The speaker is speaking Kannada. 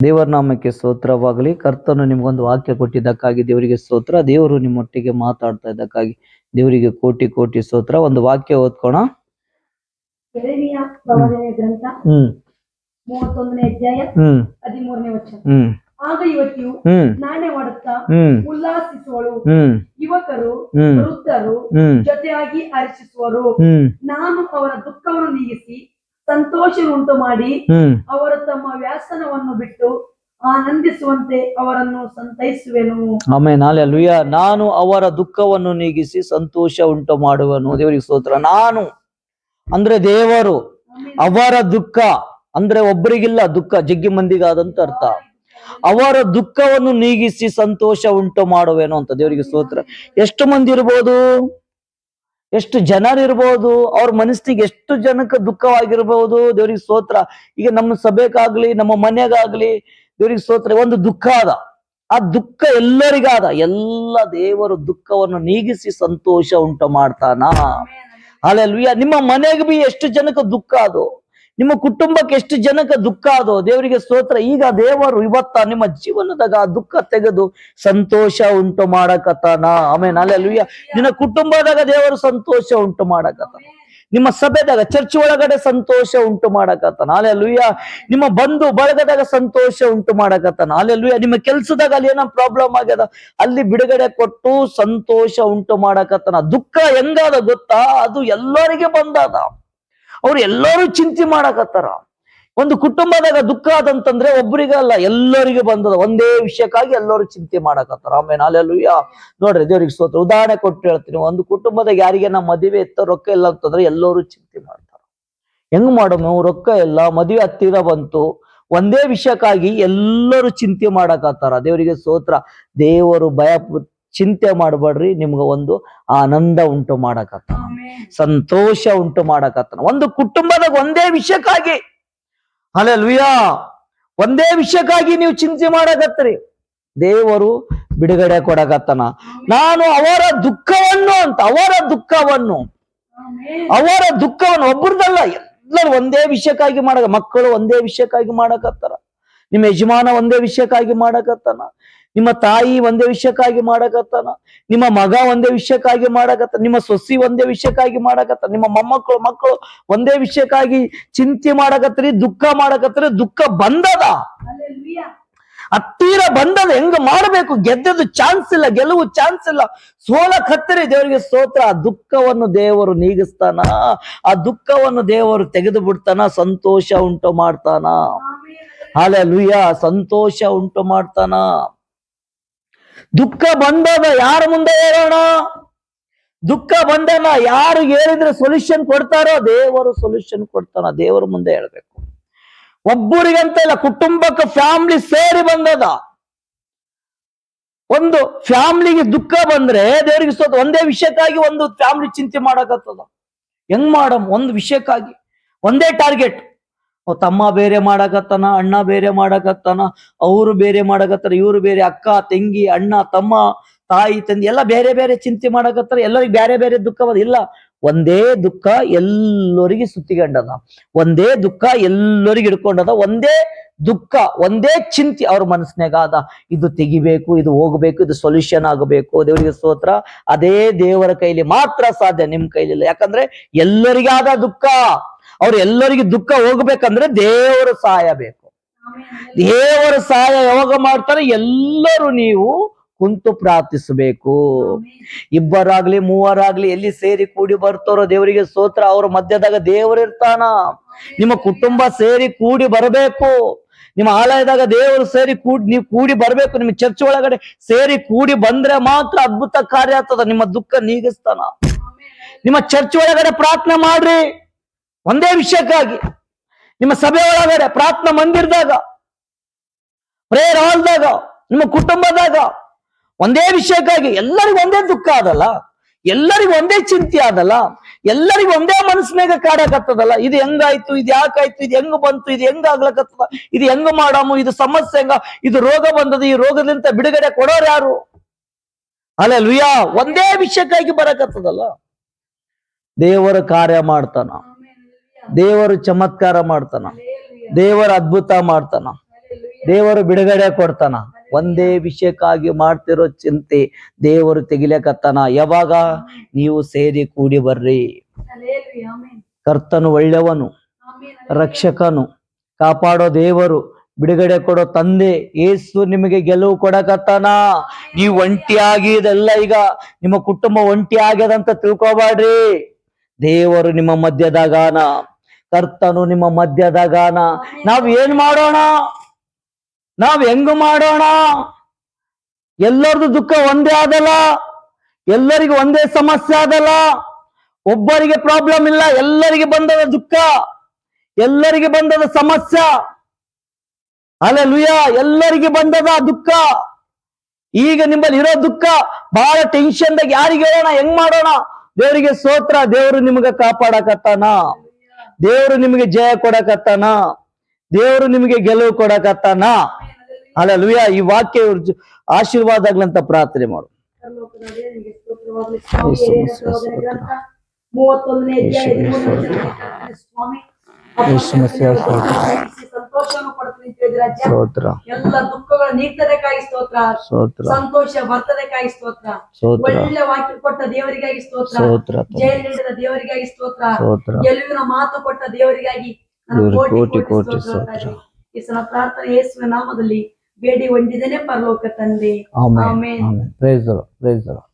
ದೇವರ ನಾಮಕ್ಕೆ ಸ್ತೋತ್ರವಾಗಲಿ. ಕರ್ತನು ನಿಮಗೊಂದು ವಾಕ್ಯ ಕೊಟ್ಟಿದ್ದಕ್ಕಾಗಿ ದೇವರಿಗೆ ಸ್ತೋತ್ರ. ದೇವರು ನಿಮ್ಮೊಟ್ಟಿಗೆ ಮಾತಾಡ್ತಾ ಇದ್ದಕ್ಕಾಗಿ ದೇವರಿಗೆ ಕೋಟಿ ಕೋಟಿ ಸ್ತೋತ್ರ. ಒಂದು ವಾಕ್ಯ ಓದ್ಕೋಣ. ಯೆರೆಮೀಯ ಪ್ರವಾದನೆಯ ಗ್ರಂಥ 31ನೇ ಅಧ್ಯಾಯ 13ನೇ ವಚನ. ಆಗ ಯುವತಿಯು ನಾಣ್ಯವಾಡುತ್ತಾ ಉಲ್ಲಾಸಿಸುವಳು, ಯುವಕರು ವೃದ್ಧರು ಜೊತೆಯಾಗಿ ಹರ್ಷಿಸುವರು. ನಾನು ಅವರ ದುಃಖವನ್ನು ನೀಗಿಸಿ ಸಂತೋಷವನ್ನುಂಟು ಮಾಡಿ ಅವರು ತಮ್ಮ ವ್ಯಾಸನವನ್ನು ಬಿಟ್ಟು ಆನಂದಿಸುವಂತೆ ಅವರನ್ನು ಸಂತೈಸುವೆನು. Amen, hallelujah. ನಾನು ಅವರ ದುಃಖವನ್ನು ನೀಗಿಸಿ ಸಂತೋಷ ಉಂಟು ಮಾಡುವನು. ದೇವರಿಗೆ ಸ್ತೋತ್ರ. ನಾನು ಅಂದ್ರೆ ದೇವರು, ಅವರ ದುಃಖ ಅಂದ್ರೆ ಒಬ್ಬರಿಗಿಲ್ಲ ದುಃಖ, ಜಗ್ಗಿ ಮಂದಿಗಾದಂತ ಅರ್ಥ. ಅವರ ದುಃಖವನ್ನು ನೀಗಿಸಿ ಸಂತೋಷ ಉಂಟು ಮಾಡುವೇನು ಅಂತ ದೇವರಿಗೆ ಸ್ತೋತ್ರ. ಎಷ್ಟು ಮಂದಿ ಇರ್ಬೋದು, ಎಷ್ಟು ಜನರಿರ್ಬೋದು, ಅವ್ರ ಮನಸ್ಸಿಗೆ ಎಷ್ಟು ಜನಕ್ಕೆ ದುಃಖವಾಗಿರ್ಬಹುದು. ದೇವರಿಗೆ ಸ್ತೋತ್ರ. ಈಗ ನಮ್ಮ ಸಭೆಗಾಗ್ಲಿ ನಮ್ಮ ಮನೆಗಾಗ್ಲಿ ದೇವರಿಗೆ ಸ್ತೋತ್ರ ಒಂದು ದುಃಖ ಅದ. ಆ ದುಃಖ ಎಲ್ಲರಿಗಾದ. ಎಲ್ಲ ದೇವರು ದುಃಖವನ್ನು ನೀಗಿಸಿ ಸಂತೋಷ ಉಂಟು ಮಾಡ್ತಾನ. ಹಲ್ಲೆಲೂಯಾ. ನಿಮ್ಮ ಮನೆಗೆ ಬಿ ಎಷ್ಟು ಜನಕ್ಕೆ ದುಃಖ ಅದು, ನಿಮ್ಮ ಕುಟುಂಬಕ್ಕೆ ಎಷ್ಟು ಜನಕ್ಕೆ ದುಃಖ ಅದು. ದೇವರಿಗೆ ಸ್ತೋತ್ರ. ಈಗ ದೇವರು ಇವತ್ತ ನಿಮ್ಮ ಜೀವನದಾಗ ಆ ದುಃಖ ತೆಗೆದು ಸಂತೋಷ ಉಂಟು ಮಾಡಕತ್ತಾನ. Amen, hallelujah. ನಿನ್ನ ಕುಟುಂಬದಾಗ ದೇವರು ಸಂತೋಷ ಉಂಟು ಮಾಡಕತ್ತಾನ. ನಿಮ್ಮ ಸಭೆದಾಗ ಚರ್ಚ್ ಒಳಗಡೆ ಸಂತೋಷ ಉಂಟು ಮಾಡಕತ್ತಾನ. ಹಲ್ಲೆಲೂಯಾ. ನಿಮ್ಮ ಬಂಧು ಬಳಗದಾಗ ಸಂತೋಷ ಉಂಟು ಮಾಡಕತ್ತಾನ. ಹಲ್ಲೆಲೂಯಾ. ನಿಮ್ಮ ಕೆಲ್ಸದಾಗ ಅಲ್ಲಿ ಏನೋ ಪ್ರಾಬ್ಲಮ್ ಆಗ್ಯದ, ಅಲ್ಲಿ ಬಿಡುಗಡೆ ಕೊಟ್ಟು ಸಂತೋಷ ಉಂಟು ಮಾಡಕತ್ತಾನ. ದುಃಖ ಹೆಂಗಾದ ಗೊತ್ತಾ, ಅದು ಎಲ್ಲರಿಗೆ ಬಂದಾದ. ಅವ್ರು ಎಲ್ಲರೂ ಚಿಂತೆ ಮಾಡಕತ್ತಾರ. ಒಂದು ಕುಟುಂಬದಾಗ ದುಃಖ ಆದಂತಂದ್ರೆ ಒಬ್ಬರಿಗಲ್ಲ, ಎಲ್ಲರಿಗೂ ಬಂದದ. ಒಂದೇ ವಿಷಯಕ್ಕಾಗಿ ಎಲ್ಲರೂ ಚಿಂತೆ ಮಾಡಕತ್ತಾರ. ಆಮೇಲೆ ಹಲ್ಲೆಲೂಯಾ. ನೋಡ್ರಿ, ದೇವ್ರಿಗೆ ಸ್ತೋತ್ರ. ಉದಾಹರಣೆ ಕೊಟ್ಟು ಹೇಳ್ತೀನಿ. ಒಂದು ಕುಟುಂಬದಾಗ ಯಾರಿಗೆ ನಾ ಮದುವೆ ಇತ್ತ ರೊಕ್ಕ ಇಲ್ಲ ಅಂತಂದ್ರೆ ಎಲ್ಲರೂ ಚಿಂತೆ ಮಾಡ್ತಾರ. ಹೆಂಗ್ ಮಾಡೋಣ, ರೊಕ್ಕ ಇಲ್ಲ, ಮದುವೆ ಹತ್ತಿರ ಬಂತು, ಒಂದೇ ವಿಷಯಕ್ಕಾಗಿ ಎಲ್ಲರೂ ಚಿಂತೆ ಮಾಡಕತ್ತಾರ. ದೇವರಿಗೆ ಸ್ತೋತ್ರ. ದೇವರು ಚಿಂತೆ ಮಾಡಬೇಡ್ರಿ, ನಿಮ್ಗ ಒಂದು ಆನಂದ ಉಂಟು ಮಾಡಕತ್ತಾನ, ಸಂತೋಷ ಉಂಟು ಮಾಡಕತ್ತಾನ. ಒಂದು ಕುಟುಂಬದಾಗ ಒಂದೇ ವಿಷಯಕ್ಕಾಗಿ, ಹಲ್ಲೆಲೂಯಾ, ಒಂದೇ ವಿಷಯಕ್ಕಾಗಿ ನೀವು ಚಿಂತೆ ಮಾಡಕತ್ತೀರಿ, ದೇವರು ಬಿಡುಗಡೆ ಕೊಡಕತ್ತಾನ. ನಾನು ಅವರ ದುಃಖವನ್ನು ಅಂತ, ಅವರ ದುಃಖವನ್ನು ಒಬ್ಬರದಲ್ಲ, ಎಲ್ಲರೂ ಒಂದೇ ವಿಷಯಕ್ಕಾಗಿ ಮಕ್ಕಳು ಒಂದೇ ವಿಷಯಕ್ಕಾಗಿ ಮಾಡಕತ್ತಾರ. ನಿಮ್ಮ ಯಜಮಾನ ಒಂದೇ ವಿಷಯಕ್ಕಾಗಿ ಮಾಡಕತ್ತಾನ. ನಿಮ್ಮ ತಾಯಿ ಒಂದೇ ವಿಷಯಕ್ಕಾಗಿ ಮಾಡಕತ್ತಾನ. ನಿಮ್ಮ ಮಗ ಒಂದೇ ವಿಷಯಕ್ಕಾಗಿ ಮಾಡಕತ್ತಾನ. ನಿಮ್ಮ ಸೊಸಿ ಒಂದೇ ವಿಷಯಕ್ಕಾಗಿ ಮಾಡಕತ್ತಾನ. ನಿಮ್ಮ ಮಕ್ಕಳು ಒಂದೇ ವಿಷಯಕ್ಕಾಗಿ ಚಿಂತೆ ಮಾಡಕತ್ತೀರಿ, ದುಃಖ ಮಾಡಕತ್ತೀರಿ. ದುಃಖ ಬಂದದ, ಹತ್ತಿರ ಬಂದದ. ಹೆಂಗ ಮಾಡಬೇಕು, ಗೆದ್ದದು ಚಾನ್ಸ್ ಇಲ್ಲ, ಗೆಲುವು ಚಾನ್ಸ್ ಇಲ್ಲ, ಸೋಲಕತ್ತರಿ. ದೇವರಿಗೆ ಸ್ತೋತ್ರ. ಆ ದುಃಖವನ್ನು ದೇವರು ನೀಗಿಸ್ತಾನ, ಆ ದುಃಖವನ್ನು ದೇವರು ತೆಗೆದು ಬಿಡ್ತಾನ, ಸಂತೋಷ ಉಂಟು ಮಾಡ್ತಾನ. ಹಲ್ಲೆಲೂಯಾ. ಸಂತೋಷ ಉಂಟು ಮಾಡ್ತಾನ. ದುಃಖ ಬಂದಾಗ ಯಾರ ಮುಂದೆ ಹೇಳೋಣ? ದುಃಖ ಬಂದಾಗ ಯಾರು ಹೇಳಿದ್ರೆ ಸೊಲ್ಯೂಷನ್ ಕೊಡ್ತಾರೋ ದೇವರು ಸೊಲ್ಯೂಷನ್ ಕೊಡ್ತಾನ. ದೇವರ ಮುಂದೆ ಹೇಳ್ಬೇಕು. ಒಬ್ಬರಿಗಂತ ಇಲ್ಲ, ಕುಟುಂಬಕ್ಕೆ ಫ್ಯಾಮಿಲಿ ಸೇರಿ ಬಂದದ. ಒಂದು ಫ್ಯಾಮಿಲಿಗೆ ದುಃಖ ಬಂದ್ರೆ ದೇವರಿಗೆ ಸ್ತೋತ್ರ. ಒಂದೇ ವಿಷಯಕ್ಕಾಗಿ ಒಂದು ಫ್ಯಾಮಿಲಿ ಚಿಂತೆ ಮಾಡಕತ್ತದ. ಹೆಂಗ್ ಮಾಡಮ್? ಒಂದು ವಿಷಯಕ್ಕಾಗಿ ಒಂದೇ ಟಾರ್ಗೆಟ್. ತಮ್ಮ ಬೇರೆ ಮಾಡಕತ್ತಾನ, ಅಣ್ಣ ಬೇರೆ ಮಾಡಕತ್ತಾನ, ಅವರು ಬೇರೆ ಮಾಡಕತ್ತಾರ, ಇವರು ಬೇರೆ, ಅಕ್ಕ ತಂಗಿ ಅಣ್ಣ ತಮ್ಮ ತಾಯಿ ತಂದಿ ಎಲ್ಲ ಬೇರೆ ಬೇರೆ ಚಿಂತೆ ಮಾಡಕತ್ತಾರ. ಎಲ್ಲರಿಗೆ ಬೇರೆ ಬೇರೆ ದುಃಖ ಇಲ್ಲ. ಒಂದೇ ದುಃಖ ಎಲ್ಲರಿಗೆ ಸುತ್ತಿಕೊಂಡದ, ಒಂದೇ ದುಃಖ ಎಲ್ಲರಿಗೆ ಹಿಡ್ಕೊಂಡದ, ಒಂದೇ ದುಃಖ ಒಂದೇ ಚಿಂತೆ ಅವ್ರ ಮನಸ್ಸಿನಾಗ ಅದ. ಇದು ತೆಗಿಬೇಕು, ಇದು ಹೋಗ್ಬೇಕು, ಇದು ಸೊಲ್ಯೂಷನ್ ಆಗಬೇಕು. ದೇವರಿಗೆ ಸ್ತೋತ್ರ. ಅದೇ ದೇವರ ಕೈಲಿ ಮಾತ್ರ ಸಾಧ್ಯ, ನಿಮ್ ಕೈಲಿಲ್ಲ. ಯಾಕಂದ್ರೆ ಎಲ್ಲರಿಗಾದ ದುಃಖ, ಅವ್ರು ಎಲ್ಲರಿಗೆ ದುಃಖ ಹೋಗ್ಬೇಕಂದ್ರೆ ದೇವರ ಸಹಾಯ ಬೇಕು. ದೇವರ ಸಹಾಯ ಯಾವಾಗ ಮಾಡ್ತಾರೆ? ಎಲ್ಲರೂ ನೀವು ಕುಂತು ಪ್ರಾರ್ಥಿಸಬೇಕು. ಇಬ್ಬರಾಗ್ಲಿ ಮೂವರಾಗ್ಲಿ ಎಲ್ಲಿ ಸೇರಿ ಕೂಡಿ ಬರ್ತಾರೋ ದೇವರಿಗೆ ಸ್ತೋತ್ರ, ಅವ್ರ ಮಧ್ಯದಾಗ ದೇವರು ಇರ್ತಾನ. ನಿಮ್ಮ ಕುಟುಂಬ ಸೇರಿ ಕೂಡಿ ಬರಬೇಕು. ನಿಮ್ಮ ಆಲಯದಾಗ ದೇವರು ಸೇರಿ ನೀವು ಕೂಡಿ ಬರ್ಬೇಕು. ನಿಮ್ಮ ಚರ್ಚ್ ಒಳಗಡೆ ಸೇರಿ ಕೂಡಿ ಬಂದ್ರೆ ಮಾತ್ರ ಅದ್ಭುತ ಕಾರ್ಯ ಆಗ್ತದ. ನಿಮ್ಮ ದುಃಖ ನೀಗಿಸ್ತಾನ. ನಿಮ್ಮ ಚರ್ಚ್ ಒಳಗಡೆ ಪ್ರಾರ್ಥನೆ ಮಾಡ್ರಿ, ಒಂದೇ ವಿಷಯಕ್ಕಾಗಿ. ನಿಮ್ಮ ಸಭೆ ಒಳಗಡೆ, ಪ್ರಾರ್ಥನಾ ಮಂದಿರದಾಗ, ಪ್ರೇಯರ್ ಹಾಲ್ದಾಗ, ನಿಮ್ಮ ಕುಟುಂಬದಾಗ ಒಂದೇ ವಿಷಯಕ್ಕಾಗಿ. ಎಲ್ಲರಿಗೂ ಒಂದೇ ದುಃಖ ಆದಲ್ಲ, ಎಲ್ಲರಿಗೂ ಒಂದೇ ಚಿಂತೆ ಆದಲ್ಲ, ಎಲ್ಲರಿಗೂ ಒಂದೇ ಮನಸ್ಸಿನಾಗ ಕಾಡಕತ್ತದಲ್ಲ. ಇದು ಹೆಂಗಾಯ್ತು, ಇದು ಯಾಕಾಯ್ತು, ಇದು ಹೆಂಗ ಬಂತು, ಇದು ಹೆಂಗ ಆಗ್ಲಕತ್ತದ, ಇದು ಹೆಂಗ ಮಾಡಾಮು, ಇದು ಸಮಸ್ಯೆ ಹೆಂಗ, ಇದು ರೋಗ ಬಂದದ, ಈ ರೋಗದಿಂದ ಬಿಡುಗಡೆ ಕೊಡೋರು ಯಾರು? ಹಲ್ಲೆಲೂಯಾ. ಒಂದೇ ವಿಷಯಕ್ಕಾಗಿ ಬರಕತ್ತದಲ್ಲ. ದೇವರ ಕಾರ್ಯ ಮಾಡ್ತಾನ, ದೇವರು ಚಮತ್ಕಾರ ಮಾಡ್ತಾನ, ದೇವರ ಅದ್ಭುತ ಮಾಡ್ತಾನ. ದೇವರು ಬಿಡುಗಡೆ ಕೊಡ್ತಾನ. ಒಂದೇ ವಿಷಯಕ್ಕಾಗಿ ಮಾಡ್ತಿರೋ ಚಿಂತೆ ದೇವರು ತೆಗಿಲಕತ್ತಾನ. ಯಾವಾಗ? ನೀವು ಸೇರಿ ಕೂಡಿ ಬರ್ರಿ. Hallelujah. Amen. ಕರ್ತನು ಒಳ್ಳೆಯವನು, Amen. ರಕ್ಷಕನು, ಕಾಪಾಡೋ ದೇವರು, ಬಿಡುಗಡೆ ಕೊಡೋ ತಂದೆ. ಯೇಸು ನಿಮಗೆ ಗೆಲುವು ಕೊಡಕತ್ತಾನ. ನೀವು ಒಂಟಿಯಾಗಿ ಇದೆಲ್ಲ ಈಗ ನಿಮ್ಮ ಕುಟುಂಬ ಒಂಟಿ ಆಗ್ಯದಂತ ತಿಳ್ಕೊಬ್ಯಾಡ್ರಿ. ದೇವರು ನಿಮ್ಮ ಮಧ್ಯದಾಗಾನ, ಕರ್ತನು ನಿಮ್ಮ ಮಧ್ಯದಾಗಾನ. ನಾವ್ ಏನ್ ಮಾಡೋಣ? ನಾವ್ ಹೆಂಗ ಮಾಡೋಣ? ಎಲ್ಲರದು ದುಃಖ ಒಂದೇ ಆದಲ್ಲ, ಎಲ್ಲರಿಗೂ ಒಂದೇ ಸಮಸ್ಯೆ ಆದಲ್ಲ. ಒಬ್ಬರಿಗೆ ಪ್ರಾಬ್ಲಮ್ ಇಲ್ಲ, ಎಲ್ಲರಿಗೆ ಬಂದದ ದುಃಖ, ಎಲ್ಲರಿಗೆ ಬಂದದ ಸಮಸ್ಯೆ. ಹಲ್ಲೆಲೂಯಾ, ಎಲ್ಲರಿಗೆ ಬಂದದ ದುಃಖ. ಈಗ ನಿಮ್ಮಲ್ಲಿ ಇರೋ ದುಃಖ ಬಹಳ ಟೆನ್ಷನ್ದಾಗ ಯಾರಿಗೆ ಹೇಳೋಣ? ಹೆಂಗ್ ಮಾಡೋಣ? ದೇವರಿಗೆ ಸ್ತೋತ್ರ. ದೇವರು ನಿಮಗೆ ಕಾಪಾಡಕತ್ತಾನ, ದೇವರು ನಿಮಗೆ ಜಯ ಕೊಡಕತ್ತಾನ, ದೇವರು ನಿಮಗೆ ಗೆಲುವು ಕೊಡಕತ್ತಾನ. ಹಲ್ಲೆಲೂಯಾ. ಈ ವಾಕ್ಯ ಆಶೀರ್ವಾದ ಆಗ್ಲಂತ ಪ್ರಾರ್ಥನೆ ಮಾಡು. ಪರಲೋಕದ ದೇವರಿಗೆ ಸ್ತೋತ್ರವಾಗಲಿ. ಸ್ವಾಮಿ, ಹಿರಿಯರ ಪ್ರವಾದನೆ ಗ್ರಂಥ 31ನೇ ಅಧ್ಯಾಯ 13ನೇ ವಚನ. ಸ್ವಾಮಿ, ಸಂತೋಷವನ್ನು ಕೊಡ್ತೀನಿ ಅಂತ ಹೇಳಿದ್ರೆ ರಾಜ್ಯ, ಸ್ತೋತ್ರ, ಎಲ್ಲ ದುಃಖಗಳು ನೀಗ್ತದಕ್ಕಾಗಿ ಸ್ತೋತ್ರ, ಸ್ತೋತ್ರ, ಸಂತೋಷ ಬರ್ತದಕ್ಕಾಗಿ ಸ್ತೋತ್ರ, ಸ್ತೋತ್ರ, ಒಳ್ಳೆ ವಾಕ್ಯ ಕೊಟ್ಟ ದೇವರಿಗಾಗಿ ಸ್ತೋತ್ರ, ಸ್ತೋತ್ರ, ಜಯ ನೀಡಿದ ದೇವರಿಗಾಗಿ ಸ್ತೋತ್ರ, ಸ್ತೋತ್ರ, ಗೆಲುವಿನ ಮಾತು ಕೊಟ್ಟ ದೇವರಿಗಾಗಿ ನಾನು ದೇವರಿಗೆ ಕೋಟಿ ಕೋಟಿ ಕೋಟಿ ಕೋಟಿ ಸ್ತೋತ್ರ. ಸ್ತೋತ್ರ. ಈ ಸಲ ಪ್ರಾರ್ಥನೆ ಯೇಸುವಿನ ನಾಮದಲ್ಲಿ ಬೇಡಿ ಹೊಂದಿದ್ದೇನೆ ಪರಲೋಕ ತಂದೆ. Amen. Amen. Amen. Praise the Lord, praise the lord.